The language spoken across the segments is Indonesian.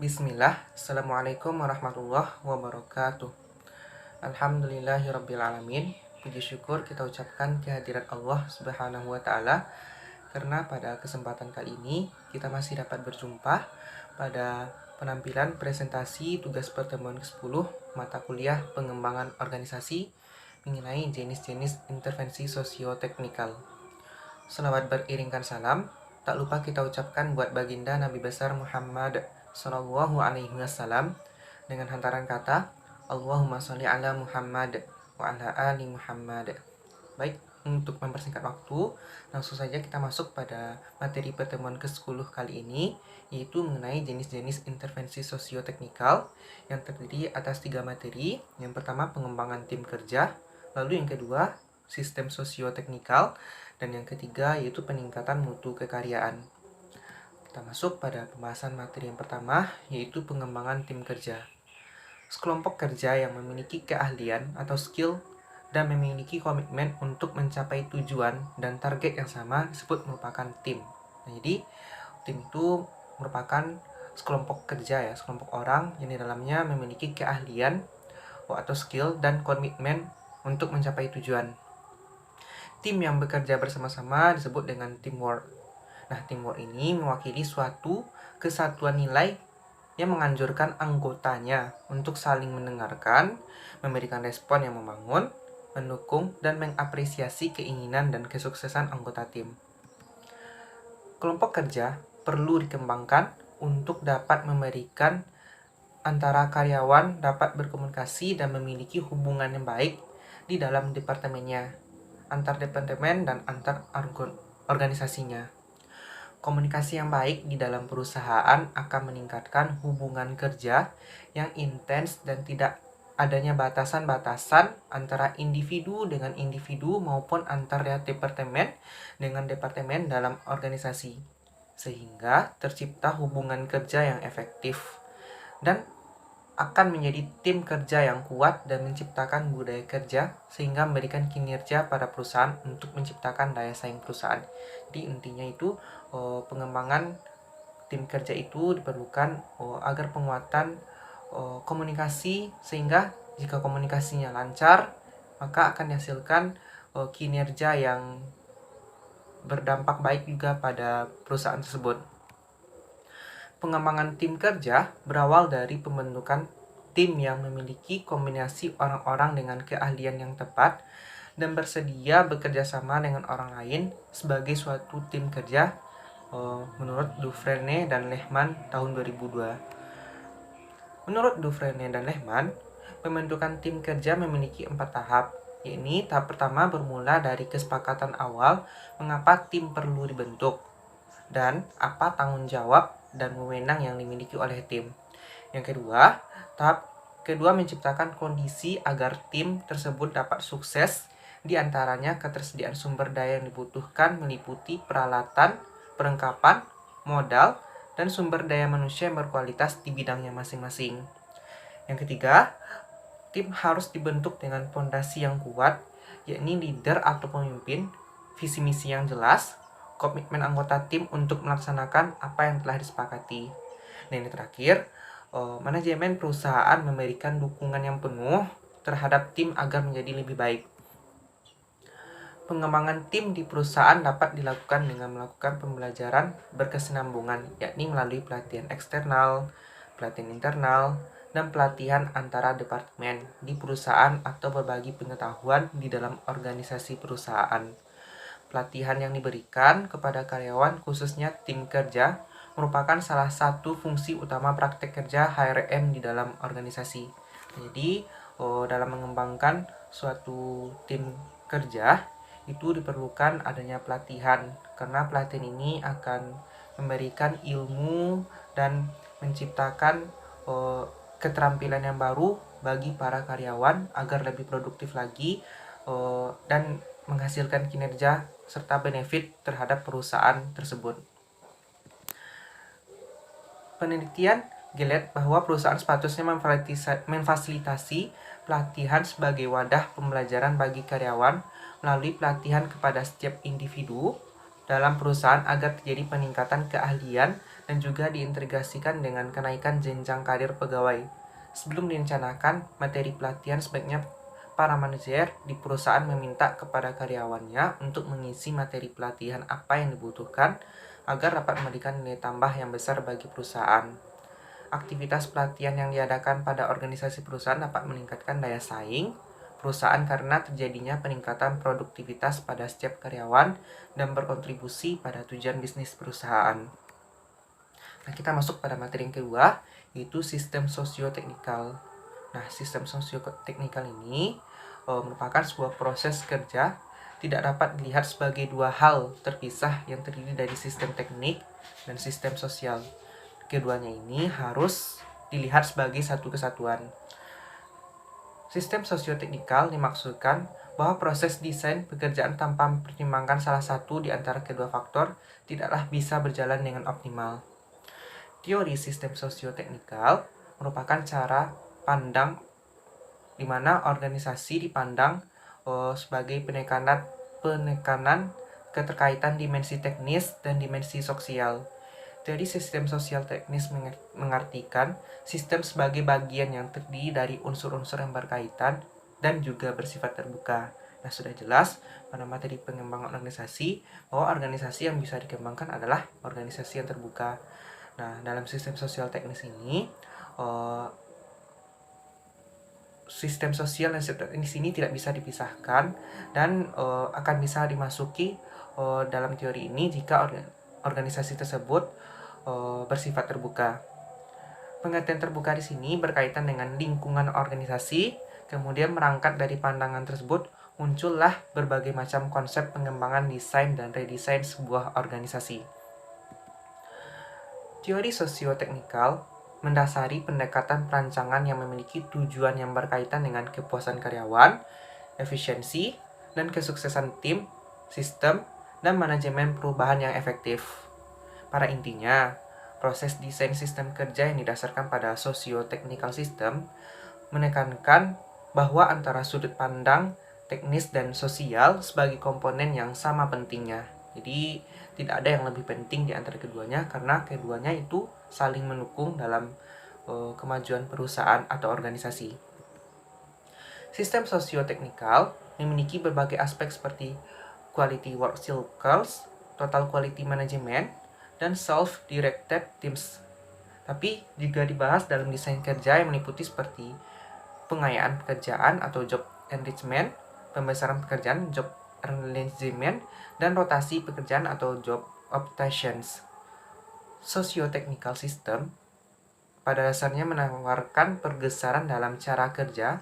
Bismillah, Assalamualaikum warahmatullahi wabarakatuh. Alhamdulillahirrabbilalamin. Puji syukur kita ucapkan kehadirat Allah subhanahu wa ta'ala, karena pada kesempatan kali ini kita masih dapat berjumpa pada penampilan presentasi tugas pertemuan ke-10 mata kuliah pengembangan organisasi mengenai jenis-jenis intervensi sosio-teknikal. Selawat beriringkan salam tak lupa kita ucapkan buat baginda Nabi besar Muhammad Sallallahu Alaihi Wasallam dengan hantaran kata Allahumma sholli ala Muhammad wa ala ali Muhammad. Baik, untuk mempersingkat waktu, langsung saja kita masuk pada materi pertemuan ke-10 kali ini, yaitu mengenai jenis-jenis intervensi sosio-teknikal yang terdiri atas 3 materi. Yang pertama, pengembangan tim kerja, lalu yang kedua, sistem sosio-teknikal, dan yang ketiga yaitu peningkatan mutu kekaryaan. Kita masuk pada pembahasan materi yang pertama, yaitu pengembangan tim kerja. Sekelompok kerja yang memiliki keahlian atau skill dan memiliki komitmen untuk mencapai tujuan dan target yang sama disebut merupakan tim. Nah, jadi tim itu merupakan sekelompok kerja ya, sekelompok orang yang di dalamnya memiliki keahlian atau skill dan komitmen untuk mencapai tujuan. Tim yang bekerja bersama-sama disebut dengan teamwork. Nah, teamwork ini mewakili suatu kesatuan nilai yang menganjurkan anggotanya untuk saling mendengarkan, memberikan respon yang membangun, mendukung, dan mengapresiasi keinginan dan kesuksesan anggota tim. Kelompok kerja perlu dikembangkan untuk dapat memberikan antara karyawan dapat berkomunikasi dan memiliki hubungan yang baik di dalam departemennya, antar departemen dan antar organisasinya. Komunikasi yang baik di dalam perusahaan akan meningkatkan hubungan kerja yang intens dan tidak adanya batasan-batasan antara individu dengan individu maupun antar departemen dengan departemen dalam organisasi, sehingga tercipta hubungan kerja yang efektif dan akan menjadi tim kerja yang kuat dan menciptakan budaya kerja sehingga memberikan kinerja pada perusahaan untuk menciptakan daya saing perusahaan. Jadi intinya itu pengembangan tim kerja itu diperlukan agar penguatan komunikasi, sehingga jika komunikasinya lancar maka akan dihasilkan kinerja yang berdampak baik juga pada perusahaan tersebut. Pengembangan tim kerja berawal dari pembentukan tim yang memiliki kombinasi orang-orang dengan keahlian yang tepat dan bersedia bekerja sama dengan orang lain sebagai suatu tim kerja menurut Dufresne dan Lehman tahun 2002. Menurut Dufresne dan Lehman, pembentukan tim kerja memiliki 4 tahap, yakni tahap pertama bermula dari kesepakatan awal mengapa tim perlu dibentuk dan apa tanggung jawab dan wewenang yang dimiliki oleh tim. Yang kedua, tahap kedua menciptakan kondisi agar tim tersebut dapat sukses, di antaranya ketersediaan sumber daya yang dibutuhkan meliputi peralatan, perlengkapan, modal, dan sumber daya manusia yang berkualitas di bidangnya masing-masing. Yang ketiga, tim harus dibentuk dengan fondasi yang kuat, yakni leader atau pemimpin, visi misi yang jelas, komitmen anggota tim untuk melaksanakan apa yang telah disepakati. Nah, ini terakhir, manajemen perusahaan memberikan dukungan yang penuh terhadap tim agar menjadi lebih baik. Pengembangan tim di perusahaan dapat dilakukan dengan melakukan pembelajaran berkesinambungan, yakni melalui pelatihan eksternal, pelatihan internal, dan pelatihan antara departemen di perusahaan atau berbagi pengetahuan di dalam organisasi perusahaan. Pelatihan yang diberikan kepada karyawan, khususnya tim kerja, merupakan salah satu fungsi utama praktek kerja HRM di dalam organisasi. Jadi, dalam mengembangkan suatu tim kerja, itu diperlukan adanya pelatihan, karena pelatihan ini akan memberikan ilmu dan menciptakan keterampilan yang baru bagi para karyawan agar lebih produktif lagi dan menghasilkan kinerja serta benefit terhadap perusahaan tersebut. Penelitian Gillette bahwa perusahaan sepatutnya memfasilitasi pelatihan sebagai wadah pembelajaran bagi karyawan melalui pelatihan kepada setiap individu dalam perusahaan agar terjadi peningkatan keahlian dan juga diintegrasikan dengan kenaikan jenjang karir pegawai. Sebelum direncanakan materi pelatihan, sebaiknya para manajer di perusahaan meminta kepada karyawannya untuk mengisi materi pelatihan apa yang dibutuhkan agar dapat memberikan nilai tambah yang besar bagi perusahaan. Aktivitas pelatihan yang diadakan pada organisasi perusahaan dapat meningkatkan daya saing perusahaan karena terjadinya peningkatan produktivitas pada setiap karyawan dan berkontribusi pada tujuan bisnis perusahaan. Nah, kita masuk pada materi yang kedua, yaitu sistem sosioteknikal. Nah, sistem sosioteknikal ini merupakan sebuah proses kerja tidak dapat dilihat sebagai dua hal terpisah yang terdiri dari sistem teknik dan sistem sosial. Keduanya ini harus dilihat sebagai satu kesatuan. Sistem sosioteknikal dimaksudkan bahwa proses desain pekerjaan tanpa mempertimbangkan salah satu di antara kedua faktor tidaklah bisa berjalan dengan optimal. Teori sistem sosioteknikal merupakan cara pandang di mana organisasi dipandang sebagai penekanan keterkaitan dimensi teknis dan dimensi sosial. Teori sistem sosial teknis mengartikan sistem sebagai bagian yang terdiri dari unsur-unsur yang berkaitan dan juga bersifat terbuka. Nah, sudah jelas pada materi pengembangan organisasi bahwa organisasi yang bisa dikembangkan adalah organisasi yang terbuka. Nah, dalam sistem sosial teknis ini sistem sosial dan sistem teknis ini tidak bisa dipisahkan dan akan bisa dimasuki dalam teori ini jika organisasi tersebut bersifat terbuka. Pengertian terbuka di sini berkaitan dengan lingkungan organisasi, kemudian merangkat dari pandangan tersebut muncullah berbagai macam konsep pengembangan desain dan redesain sebuah organisasi. Teori sosioteknikal mendasari pendekatan perancangan yang memiliki tujuan yang berkaitan dengan kepuasan karyawan, efisiensi, dan kesuksesan tim, sistem, dan manajemen perubahan yang efektif. Pada intinya, proses desain sistem kerja yang didasarkan pada socio-technical system menekankan bahwa antara sudut pandang teknis dan sosial sebagai komponen yang sama pentingnya. Jadi tidak ada yang lebih penting di antara keduanya karena keduanya itu saling mendukung dalam kemajuan perusahaan atau organisasi. Sistem socio-technical memiliki berbagai aspek seperti quality work cycles, total quality management, dan self-directed teams. Tapi juga dibahas dalam desain kerja yang meliputi seperti pengayaan pekerjaan atau job enrichment, pembesaran pekerjaan job enlargement, dan rotasi pekerjaan atau job optations. Socio-technical system pada dasarnya menawarkan pergeseran dalam cara kerja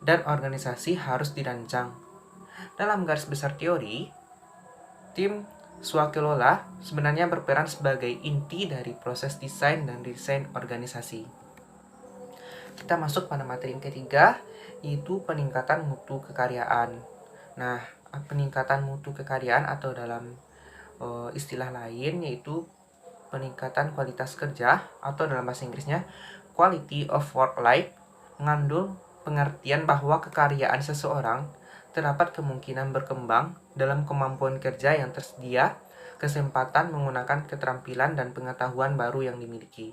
dan organisasi harus dirancang. Dalam garis besar teori, tim swakelola sebenarnya berperan sebagai inti dari proses desain dan desain organisasi. Kita masuk pada materi yang ketiga, yaitu peningkatan mutu kekaryaan. Nah, peningkatan mutu kekaryaan atau dalam istilah lain yaitu peningkatan kualitas kerja atau dalam bahasa Inggrisnya quality of work life mengandung pengertian bahwa kekaryaan seseorang terdapat kemungkinan berkembang dalam kemampuan kerja yang tersedia, kesempatan menggunakan keterampilan dan pengetahuan baru yang dimiliki.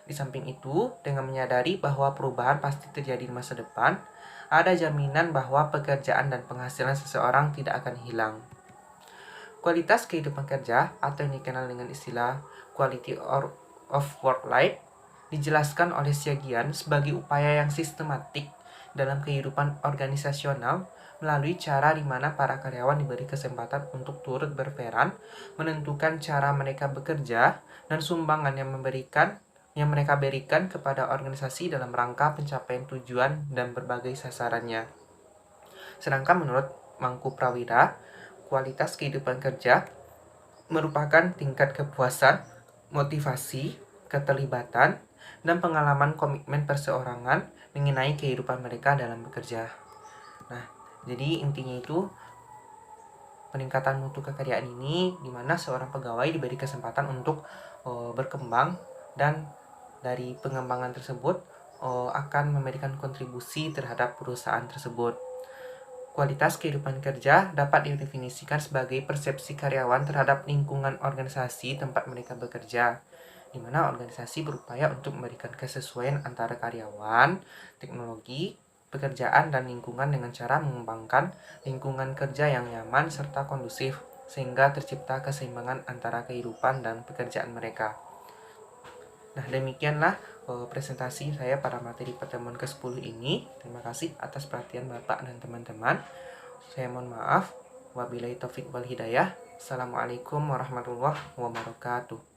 Di samping itu, dengan menyadari bahwa perubahan pasti terjadi di masa depan, ada jaminan bahwa pekerjaan dan penghasilan seseorang tidak akan hilang. Kualitas kehidupan kerja atau yang dikenal dengan istilah quality of work life dijelaskan oleh Syagian sebagai upaya yang sistematik dalam kehidupan organisasional melalui cara di mana para karyawan diberi kesempatan untuk turut berperan, menentukan cara mereka bekerja, dan sumbangan yang mereka berikan kepada organisasi dalam rangka pencapaian tujuan dan berbagai sasarannya. Sedangkan menurut Mangku Prawira, kualitas kehidupan kerja merupakan tingkat kepuasan, motivasi, keterlibatan, dan pengalaman komitmen perseorangan mengenai kehidupan mereka dalam bekerja. Nah, jadi intinya itu peningkatan mutu kekaryaan ini di mana seorang pegawai diberi kesempatan untuk berkembang dan dari pengembangan tersebut akan memberikan kontribusi terhadap perusahaan tersebut. Kualitas kehidupan kerja dapat didefinisikan sebagai persepsi karyawan terhadap lingkungan organisasi tempat mereka bekerja, di mana organisasi berupaya untuk memberikan kesesuaian antara karyawan, teknologi, pekerjaan, dan lingkungan dengan cara mengembangkan lingkungan kerja yang nyaman serta kondusif, sehingga tercipta keseimbangan antara kehidupan dan pekerjaan mereka. Nah, demikianlah presentasi saya pada materi pertemuan ke-10 ini. Terima kasih atas perhatian Bapak dan teman-teman. Saya mohon maaf. Wabillahi taufik wal hidayah. Assalamualaikum warahmatullahi wabarakatuh.